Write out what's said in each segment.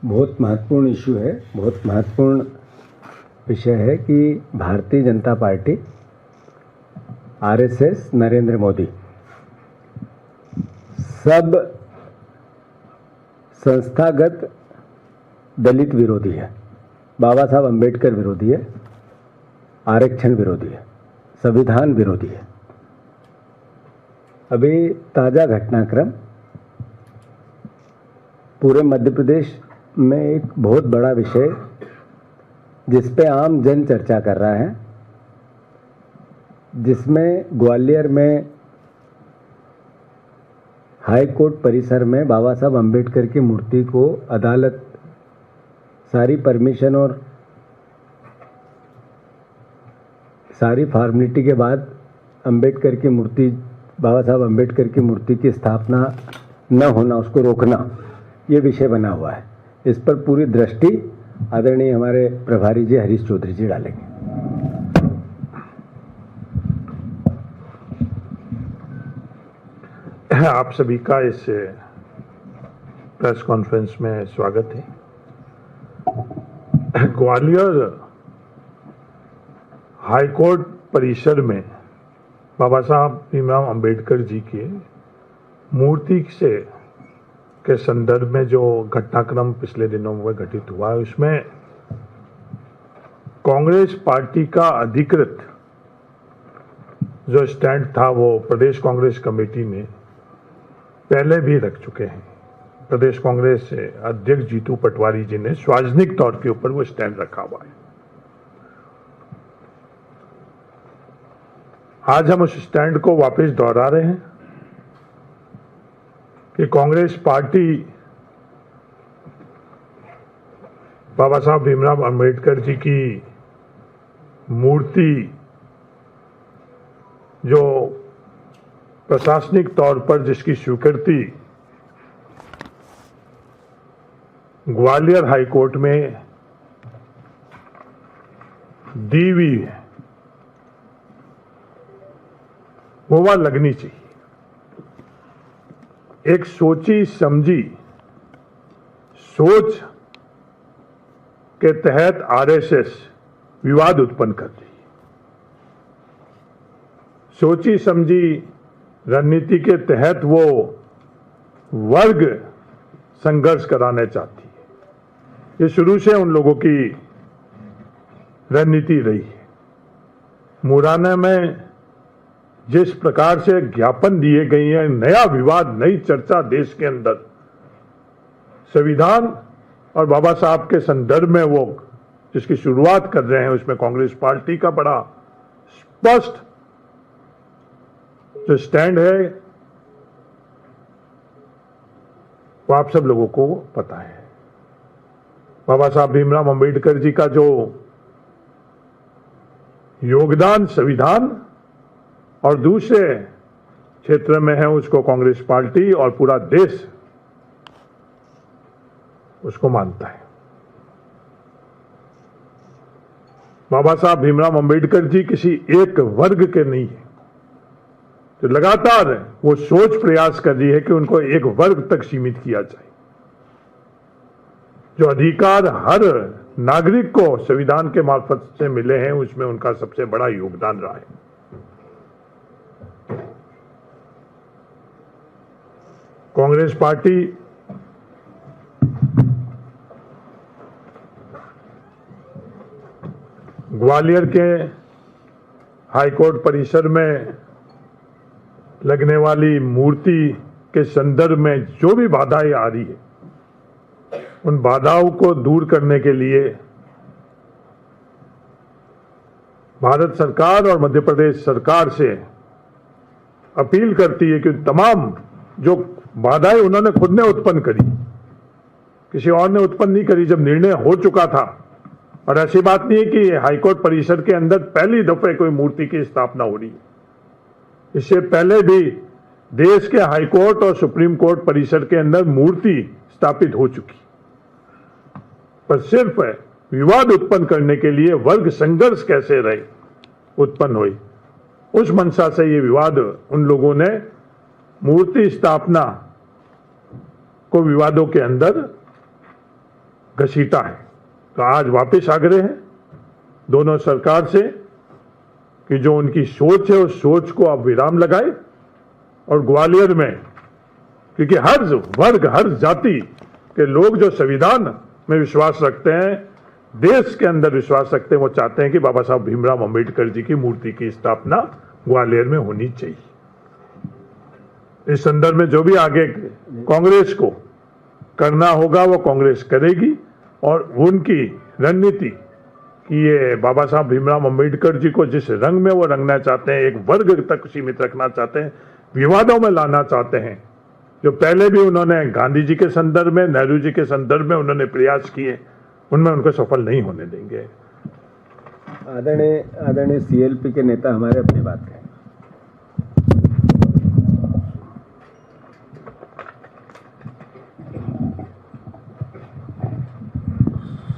बहुत महत्वपूर्ण इशू है, बहुत महत्वपूर्ण विषय है कि भारतीय जनता पार्टी, आरएसएस, नरेंद्र मोदी सब संस्थागत दलित विरोधी है, बाबा साहब अंबेडकर विरोधी है, आरक्षण विरोधी है, संविधान विरोधी है। अभी ताज़ा घटनाक्रम पूरे मध्य प्रदेश में एक बहुत बड़ा विषय जिस पे आम जन चर्चा कर रहा है, जिसमें ग्वालियर में हाई कोर्ट परिसर में बाबा साहब अंबेडकर की मूर्ति को अदालत सारी परमिशन और सारी फॉर्मेलिटी के बाद अंबेडकर की मूर्ति, बाबा साहब अंबेडकर की मूर्ति की स्थापना न होना, उसको रोकना, ये विषय बना हुआ है। इस पर पूरी दृष्टि आदरणीय हमारे प्रभारी जी हरीश चौधरी जी डालेंगे। आप सभी का इस प्रेस कॉन्फ्रेंस में स्वागत है। ग्वालियर हाई कोर्ट परिसर में बाबा साहब भीमराव अंबेडकर जी की मूर्ति के संदर्भ में जो घटनाक्रम पिछले दिनों में घटित हुआ है, उसमें कांग्रेस पार्टी का अधिकृत जो स्टैंड था वो प्रदेश कांग्रेस कमेटी ने पहले भी रख चुके हैं। प्रदेश कांग्रेस अध्यक्ष जीतू पटवारी जी ने सार्वजनिक तौर के ऊपर वो स्टैंड रखा हुआ है। आज हम उस स्टैंड को वापस दोहरा रहे हैं कि कांग्रेस पार्टी बाबा साहब भीमराव अंबेडकर जी की मूर्ति जो प्रशासनिक तौर पर जिसकी स्वीकृति ग्वालियर हाई कोर्ट में दी हुई है, वो वहां लगनी चाहिए। एक सोची समझी सोच के तहत आरएसएस विवाद उत्पन्न कर रही है। सोची समझी रणनीति के तहत वो वर्ग संघर्ष कराना चाहती है। ये शुरू से उन लोगों की रणनीति रही है। मुरैना में जिस प्रकार से ज्ञापन दिए गए हैं, नया विवाद, नई चर्चा देश के अंदर संविधान और बाबा साहब के संदर्भ में वो जिसकी शुरुआत कर रहे हैं, उसमें कांग्रेस पार्टी का बड़ा स्पष्ट जो स्टैंड है वो आप सब लोगों को पता है। बाबा साहब भीमराव अंबेडकर जी का जो योगदान संविधान और दूसरे क्षेत्र में है, उसको कांग्रेस पार्टी और पूरा देश उसको मानता है। बाबा साहब भीमराव अंबेडकर जी किसी एक वर्ग के नहीं है। तो लगातार वो सोच प्रयास कर रही है कि उनको एक वर्ग तक सीमित किया जाए। जो अधिकार हर नागरिक को संविधान के मार्फत से मिले हैं, उसमें उनका सबसे बड़ा योगदान रहा है। कांग्रेस पार्टी ग्वालियर के हाईकोर्ट परिसर में लगने वाली मूर्ति के संदर्भ में जो भी बाधाएं आ रही है, उन बाधाओं को दूर करने के लिए भारत सरकार और मध्य प्रदेश सरकार से अपील करती है कि तमाम जो बाधाएं उन्होंने खुद ने उत्पन्न करी, किसी और ने उत्पन्न नहीं करी, जब निर्णय हो चुका था। और ऐसी बात नहीं है कि हाईकोर्ट परिसर के अंदर पहली दफे कोई मूर्ति की स्थापना हो रही है। इससे पहले भी देश के हाईकोर्ट और सुप्रीम कोर्ट परिसर के अंदर मूर्ति स्थापित हो चुकी, पर सिर्फ विवाद उत्पन्न करने के लिए वर्ग संघर्ष कैसे रहे उत्पन्न हुई, उस मंशा से ये विवाद उन लोगों ने मूर्ति स्थापना को विवादों के अंदर घसीटा है। तो आज वापस आग्रह है दोनों सरकार से कि जो उनकी सोच है उस सोच को आप विराम लगाए और ग्वालियर में, क्योंकि हर वर्ग हर जाति के लोग जो संविधान में विश्वास रखते हैं, देश के अंदर विश्वास रखते हैं, वो चाहते हैं कि बाबा साहब भीमराव अंबेडकर जी की मूर्ति की स्थापना ग्वालियर में होनी चाहिए। इस संदर्भ में जो भी आगे कांग्रेस को करना होगा वो कांग्रेस करेगी और उनकी रणनीति कि ये बाबा साहब भीमराव अंबेडकर जी को जिस रंग में वो रंगना चाहते हैं, एक वर्ग तक सीमित रखना चाहते हैं, विवादों में लाना चाहते हैं, जो पहले भी उन्होंने गांधी जी के संदर्भ में, नेहरू जी के संदर्भ में उन्होंने प्रयास किए, उनमें उनको सफल नहीं होने देंगे। आदरणीय सीएलपी के नेता हमारे अपनी बात कहें।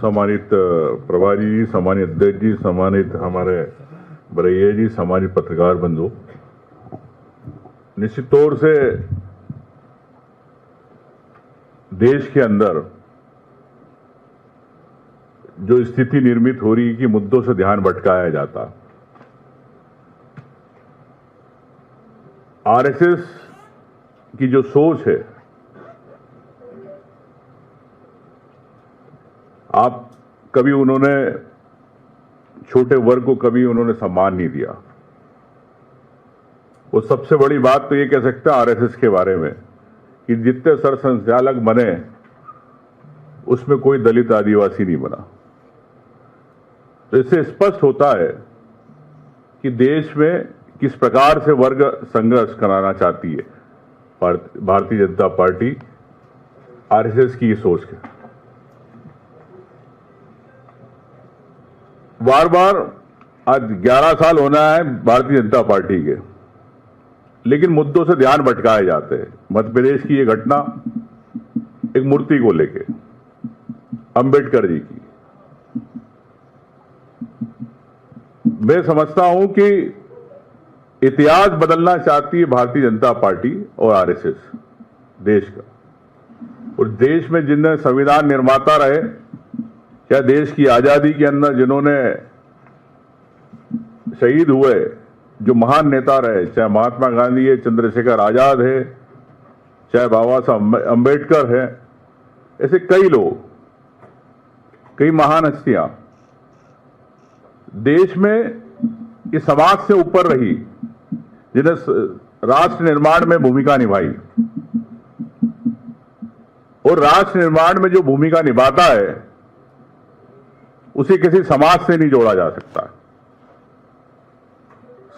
सम्मानित प्रभारी जी, सम्मानित अध्यक्ष जी, सम्मानित हमारे बरैया जी, सम्मानित पत्रकार बंधु, निश्चित तौर से देश के अंदर जो स्थिति निर्मित हो रही है कि मुद्दों से ध्यान भटकाया जाता, आरएसएस की जो सोच है, आप कभी उन्होंने छोटे वर्ग को कभी उन्होंने सम्मान नहीं दिया। वो सबसे बड़ी बात तो ये कह सकते हैं आरएसएस के बारे में कि जितने सर संचालक बने उसमें कोई दलित आदिवासी नहीं बना। तो इससे स्पष्ट होता है कि देश में किस प्रकार से वर्ग संघर्ष कराना चाहती है भारतीय जनता पार्टी, आरएसएस की ये सोच है। बार बार आज 11 साल होना है भारतीय जनता पार्टी के, लेकिन मुद्दों से ध्यान भटकाए जाते हैं। मध्य प्रदेश की ये घटना एक मूर्ति को लेके, अंबेडकर जी की, मैं समझता हूं कि इतिहास बदलना चाहती है भारतीय जनता पार्टी और आरएसएस देश का। और देश में जिनने संविधान निर्माता रहे या देश की आजादी के अंदर जिन्होंने शहीद हुए, जो महान नेता रहे, चाहे महात्मा गांधी है, चंद्रशेखर आजाद है, चाहे बाबा साहब अंबेडकर है, ऐसे कई लोग, कई महान हस्तियां देश में इस समाज से ऊपर रही, जिन्हें राष्ट्र निर्माण में भूमिका निभाई। और राष्ट्र निर्माण में जो भूमिका निभाता है उसे किसी समाज से नहीं जोड़ा जा सकता।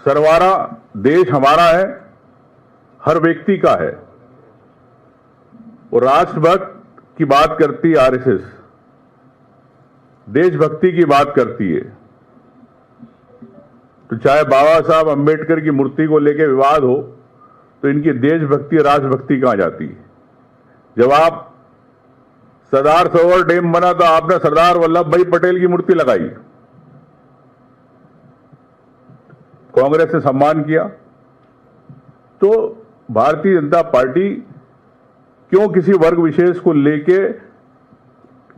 सरवारा देश हमारा है, हर व्यक्ति का है। और राष्ट्रभक्त की बात करती है आरएसएस, देशभक्ति की बात करती है। तो चाहे बाबा साहब अंबेडकर की मूर्ति को लेकर विवाद हो, तो इनकी देशभक्ति राष्ट्रभक्ति कहां जाती है? जब आप सरदार सरोवर डैम बना तो आपने सरदार वल्लभ भाई पटेल की मूर्ति लगाई, कांग्रेस ने सम्मान किया। तो भारतीय जनता पार्टी क्यों किसी वर्ग विशेष को लेके,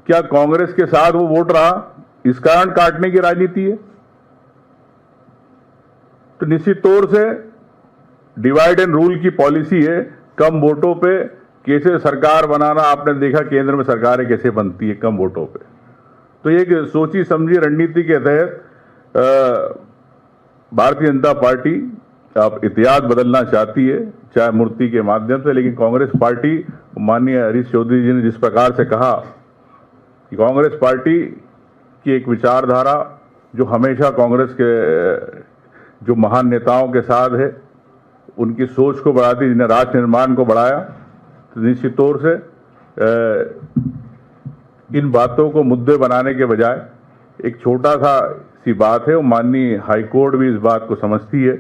क्या कांग्रेस के साथ वो वोट रहा, इस कारण काटने की राजनीति है? तो निश्चित तौर से डिवाइड एंड रूल की पॉलिसी है, कम वोटों पे कैसे सरकार बनाना। आपने देखा केंद्र में सरकारें कैसे बनती है कम वोटों पे। तो एक सोची समझी रणनीति के तहत भारतीय जनता पार्टी अब इतिहास बदलना चाहती है, चाहे मूर्ति के माध्यम से। लेकिन कांग्रेस पार्टी, माननीय हरीश चौधरी जी ने जिस प्रकार से कहा कि कांग्रेस पार्टी की एक विचारधारा जो हमेशा कांग्रेस के जो महान नेताओं के साथ है, उनकी सोच को बढ़ाती, जिन्हें राष्ट्र निर्माण को बढ़ाया, तो निश्चित तौर से इन बातों को मुद्दे बनाने के बजाय एक छोटा सा सी बात है, वो माननीय हाईकोर्ट भी इस बात को समझती है,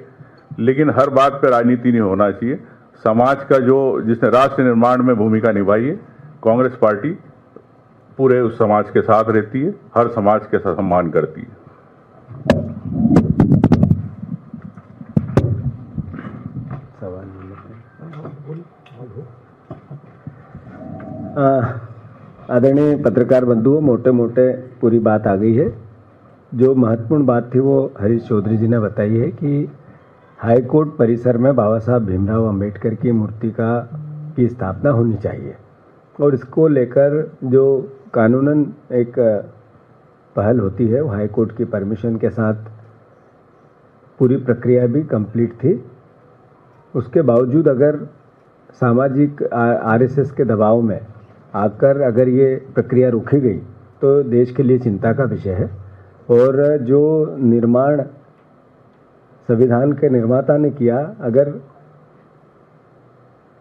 लेकिन हर बात पर राजनीति नहीं होना चाहिए। समाज का जो जिसने राष्ट्र निर्माण में भूमिका निभाई है, कांग्रेस पार्टी पूरे उस समाज के साथ रहती है, हर समाज के साथ सम्मान करती है। आदरणीय आदरणीय पत्रकार बंधुओं, मोटे मोटे पूरी बात आ गई है। जो महत्वपूर्ण बात थी वो हरीश चौधरी जी ने बताई है कि हाई कोर्ट परिसर में बाबा साहब भीमराव अंबेडकर की मूर्ति की स्थापना होनी चाहिए और इसको लेकर जो कानूनन एक पहल होती है वो हाई कोर्ट की परमिशन के साथ पूरी प्रक्रिया भी कंप्लीट थी। उसके बावजूद अगर सामाजिक आरएसएस के दबाव में आकर अगर ये प्रक्रिया रोकी गई तो देश के लिए चिंता का विषय है। और जो निर्माण संविधान के निर्माता ने किया, अगर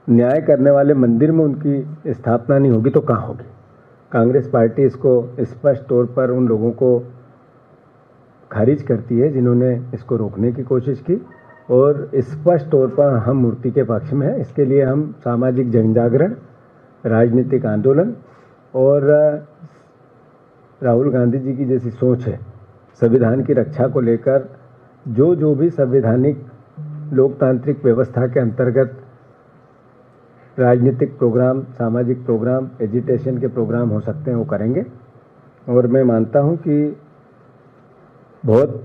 न्याय करने वाले मंदिर में उनकी स्थापना नहीं होगी तो कहाँ होगी। कांग्रेस पार्टी इसको स्पष्ट तौर पर उन लोगों को खारिज करती है जिन्होंने इसको रोकने की कोशिश की और स्पष्ट तौर पर हम मूर्ति के पक्ष में हैं। इसके लिए हम सामाजिक जनजागरण, राजनीतिक आंदोलन और राहुल गांधी जी की जैसी सोच है संविधान की रक्षा को लेकर जो भी संवैधानिक लोकतांत्रिक व्यवस्था के अंतर्गत राजनीतिक प्रोग्राम, सामाजिक प्रोग्राम, एजिटेशन के प्रोग्राम हो सकते हैं वो करेंगे। और मैं मानता हूं कि बहुत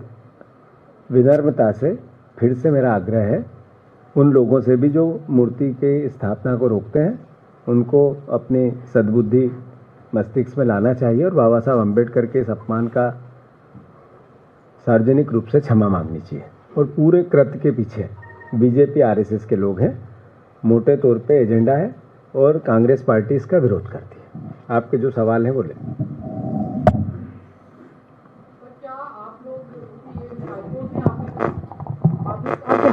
विनम्रता से फिर से मेरा आग्रह है उन लोगों से भी जो मूर्ति के स्थापना को रोकते हैं, उनको अपनी सद्बुद्धि मस्तिष्क में लाना चाहिए और बाबा साहब अम्बेडकर के इस अपमान का सार्वजनिक रूप से क्षमा मांगनी चाहिए। और पूरे कृत्य के पीछे बीजेपी आरएसएस के लोग हैं, मोटे तौर पे एजेंडा है और कांग्रेस पार्टी इसका विरोध करती है। आपके जो सवाल हैं बोले। क्या आप लोग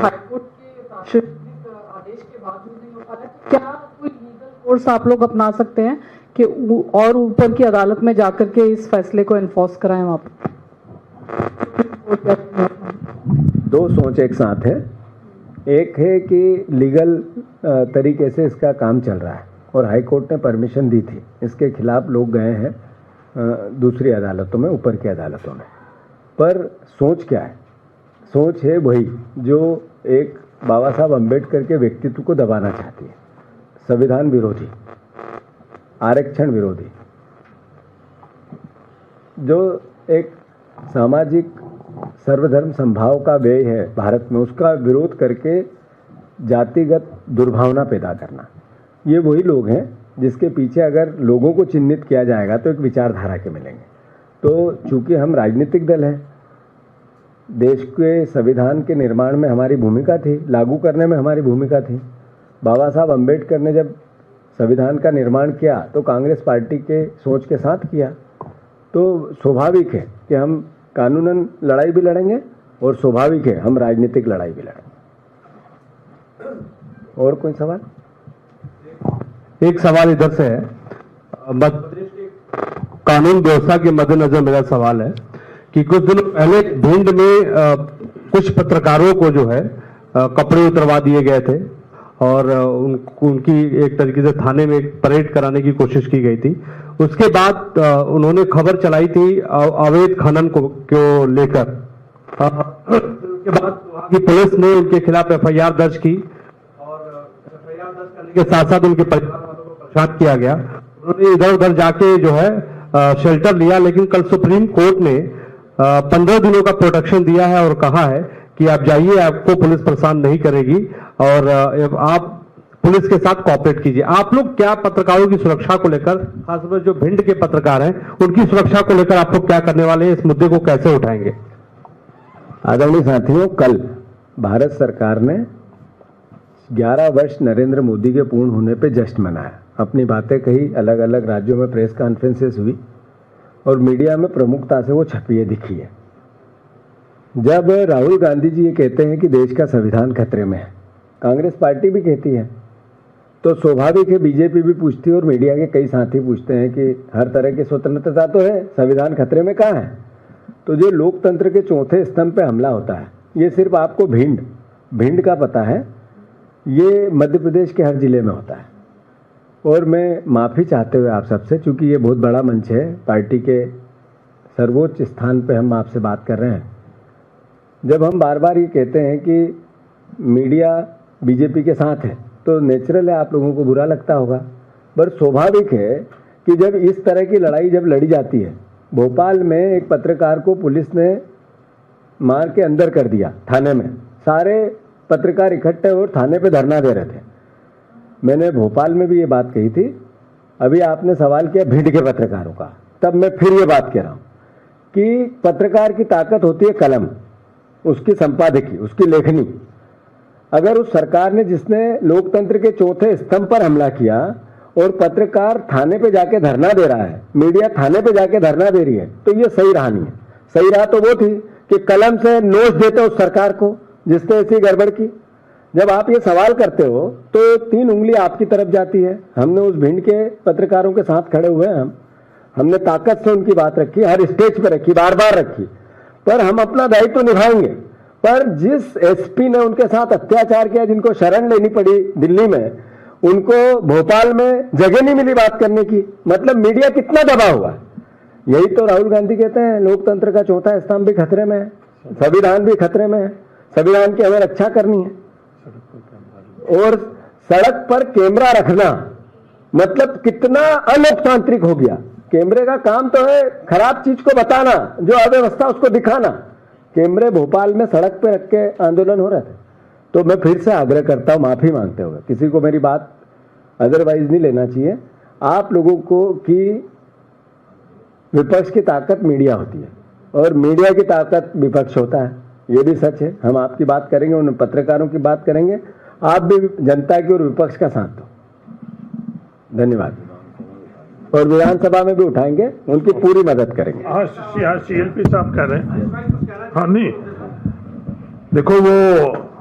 हाईकोर्ट के प्राथमिक आदेश के बावजूद नहीं हो पा रहा है, तो क्या कोई लीगल कोर्स आप लोग अपना सकते हैं कि और ऊपर की अदालत में जाकर के इस फैसले को एनफोर्स कराएं वहां पर? दो सोच एक साथ है। एक है कि लीगल तरीके से इसका काम चल रहा है और हाई कोर्ट ने परमिशन दी थी, इसके खिलाफ लोग गए हैं दूसरी अदालतों में, ऊपर की अदालतों में। पर सोच क्या है? सोच है वही जो एक बाबा साहब अम्बेडकर के व्यक्तित्व को दबाना चाहती है, संविधान विरोधी, आरक्षण विरोधी, जो एक सामाजिक सर्वधर्म संभाव का व्यय है भारत में, उसका विरोध करके जातिगत दुर्भावना पैदा करना। ये वही लोग हैं जिसके पीछे अगर लोगों को चिन्हित किया जाएगा तो एक विचारधारा के मिलेंगे। तो चूंकि हम राजनीतिक दल हैं, देश के संविधान के निर्माण में हमारी भूमिका थी, लागू करने में हमारी भूमिका थी। बाबा साहब अम्बेडकर ने जब संविधान का निर्माण किया तो कांग्रेस पार्टी के सोच के साथ किया। तो स्वाभाविक है कि हम कानूनन लड़ाई भी लड़ेंगे और स्वाभाविक है हम राजनीतिक लड़ाई भी लड़ेंगे। और कोई सवाल? एक सवाल इधर से है। मध्य प्रदेश के कानून व्यवस्था के मद्देनजर मेरा सवाल है कि कुछ दिनों पहले भिंड में कुछ पत्रकारों को जो है कपड़े उतरवा दिए गए थे और उनकी एक तरीके से थाने में परेड कराने की कोशिश की गई थी। उसके बाद उन्होंने खबर चलाई थी अवैध खनन को लेकर। उसके बाद वहां की पुलिस ने उनके खिलाफ एफआईआर दर्ज की और एफआईआर दर्ज करने के साथ साथ उनके परिवार वालों को परेशान किया गया। उन्होंने इधर उधर जाके जो है शेल्टर लिया, लेकिन कल सुप्रीम कोर्ट ने 15 दिनों का प्रोटेक्शन दिया है और कहा है कि आप जाइए, आपको पुलिस परेशान नहीं करेगी और आप पुलिस के साथ कोऑपरेट कीजिए। आप लोग क्या पत्रकारों की सुरक्षा को लेकर, खासतौर जो भिंड के पत्रकार हैं, उनकी सुरक्षा को लेकर आप लोग क्या करने वाले हैं? इस मुद्दे को कैसे उठाएंगे? आदरणीय साथियों, कल भारत सरकार ने 11 वर्ष नरेंद्र मोदी के पूर्ण होने पे जश्न मनाया। अपनी बातें कही, अलग अलग राज्यों में प्रेस कॉन्फ्रेंसेस हुई और मीडिया में प्रमुखता से वो छपी है, दिखी है। जब राहुल गांधी जी ये कहते हैं कि देश का संविधान खतरे में है, कांग्रेस पार्टी भी कहती है, तो स्वाभाविक है बीजेपी भी पूछती है और मीडिया के कई साथी पूछते हैं कि हर तरह की स्वतंत्रता तो है, संविधान खतरे में कहाँ है? तो जो लोकतंत्र के चौथे स्तंभ पे हमला होता है, ये सिर्फ आपको भिंड का पता है, ये मध्य प्रदेश के हर जिले में होता है। और मैं माफ़ी चाहते हुए आप सबसे, चूंकि ये बहुत बड़ा मंच है, पार्टी के सर्वोच्च स्थान पे हम आपसे बात कर रहे हैं, जब हम बार बार ये कहते हैं कि मीडिया बीजेपी के साथ है तो नेचुरल है आप लोगों को बुरा लगता होगा। पर स्वाभाविक है कि जब इस तरह की लड़ाई जब लड़ी जाती है, भोपाल में एक पत्रकार को पुलिस ने मार के अंदर कर दिया थाने में, सारे पत्रकार इकट्ठे और थाने पे धरना दे रहे थे। मैंने भोपाल में भी ये बात कही थी। अभी आपने सवाल किया भिंड के पत्रकारों का, तब मैं फिर ये बात कह रहा हूँ कि पत्रकार की ताकत होती है कलम, उसकी संपादकी, उसकी लेखनी। अगर उस सरकार ने जिसने लोकतंत्र के चौथे स्तंभ पर हमला किया और पत्रकार थाने पे जाके धरना दे रहा है, मीडिया थाने पे जाके धरना दे रही है, तो ये सही राह नहीं है। सही राह तो वो थी कि कलम से नोश देते उस सरकार को जिसने ऐसी गड़बड़ की। जब आप ये सवाल करते हो तो 3 उंगली आपकी तरफ जाती है। हमने उस भिंड के पत्रकारों के साथ खड़े हुए हैं, हमने ताकत से उनकी बात रखी, हर स्टेज पर रखी, बार बार रखी, पर हम अपना दायित्व निभाएंगे। पर जिस एसपी ने उनके साथ अत्याचार किया, जिनको शरण लेनी पड़ी दिल्ली में, उनको भोपाल में जगह नहीं मिली बात करने की। मतलब मीडिया कितना दबा हुआ है। यही तो राहुल गांधी कहते हैं लोकतंत्र का चौथा स्तंभ भी खतरे में है, संविधान भी खतरे में है, संविधान की हमें रक्षा करनी है। और सड़क पर कैमरा रखना मतलब कितना अलोकतांत्रिक हो गया। कैमरे का काम तो है खराब चीज को बताना, जो अव्यवस्था उसको दिखाना। कैमरे भोपाल में सड़क पे रख के आंदोलन हो रहे थे। तो मैं फिर से आग्रह करता हूं, माफी मांगते हुए, किसी को मेरी बात अदरवाइज नहीं लेना चाहिए। आप लोगों को कि विपक्ष की ताकत मीडिया होती है और मीडिया की ताकत विपक्ष होता है, ये भी सच है। हम आपकी बात करेंगे, उन पत्रकारों की बात करेंगे, आप भी जनता की और विपक्ष का साथ दो। धन्यवाद। और विधानसभा में भी उठाएंगे, उनकी पूरी मदद करेंगे। हाँ, CLP साहब कह रहे हैं। हाँ नहीं, देखो वो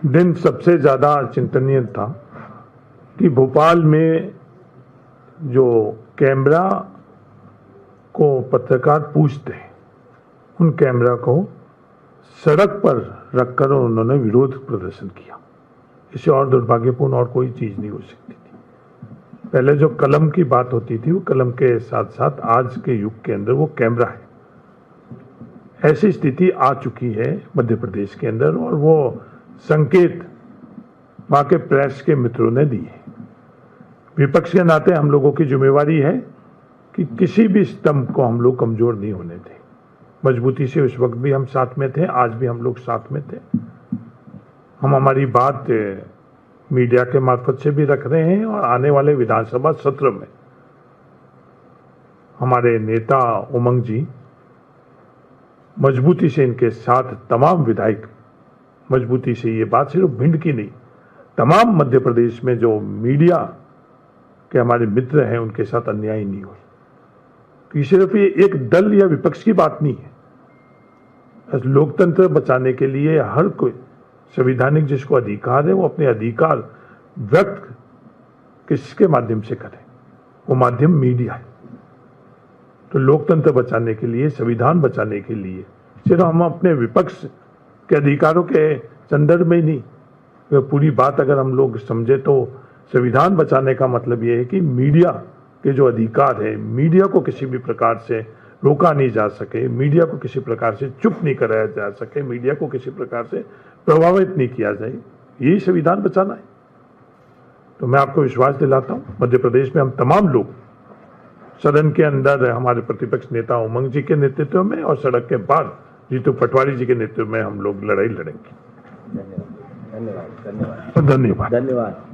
दिन सबसे ज्यादा चिंतनीय था कि भोपाल में जो कैमरा को पत्रकार पूछते हैं, उन कैमरा को सड़क पर रखकर उन्होंने विरोध प्रदर्शन किया। इससे और दुर्भाग्यपूर्ण और कोई चीज नहीं हो सकती थी। पहले जो कलम की बात होती थी, वो कलम के साथ साथ आज के युग के अंदर वो कैमरा है। ऐसी स्थिति आ चुकी है मध्य प्रदेश के अंदर, और वो संकेत वहां के प्रेस के मित्रों ने दिए। विपक्ष के नाते हम लोगों की जिम्मेवारी है कि किसी भी स्तंभ को हम लोग कमजोर नहीं होने दें। मजबूती से उस वक्त भी हम साथ में थे, आज भी हम लोग साथ में थे। हम हमारी बात मीडिया के मार्फत से भी रख रहे हैं, और आने वाले विधानसभा सत्र में हमारे नेता उमंग जी मजबूती से इनके साथ, तमाम विधायक मजबूती से, ये बात सिर्फ भिंड की नहीं, तमाम मध्य प्रदेश में जो मीडिया के हमारे मित्र हैं उनके साथ अन्याय नहीं हो। कि सिर्फ ये एक दल या विपक्ष की बात नहीं है। लोकतंत्र बचाने के लिए हर कोई संवैधानिक जिसको अधिकार है, वो अपने अधिकार व्यक्त किसके माध्यम से करे, वो माध्यम मीडिया है। तो लोकतंत्र बचाने के लिए, संविधान बचाने के लिए सिर्फ हम अपने विपक्ष के अधिकारों के संदर्भ में ही नहीं, पूरी बात अगर हम लोग समझे तो संविधान बचाने का मतलब ये है कि मीडिया के जो अधिकार है, मीडिया को किसी भी प्रकार से रोका नहीं जा सके, मीडिया को किसी प्रकार से चुप नहीं कराया जा सके, मीडिया को किसी प्रकार से प्रभावित नहीं किया जाए, यही संविधान बचाना है। तो मैं आपको विश्वास दिलाता हूं, मध्य प्रदेश में हम तमाम लोग सदन के अंदर हमारे प्रतिपक्ष नेता उमंग जी के नेतृत्व में और सड़क के बाद जीतू पटवारी जी के नेतृत्व में हम लोग लड़ाई लड़ेंगे। धन्यवाद। धन्यवाद। धन्यवाद।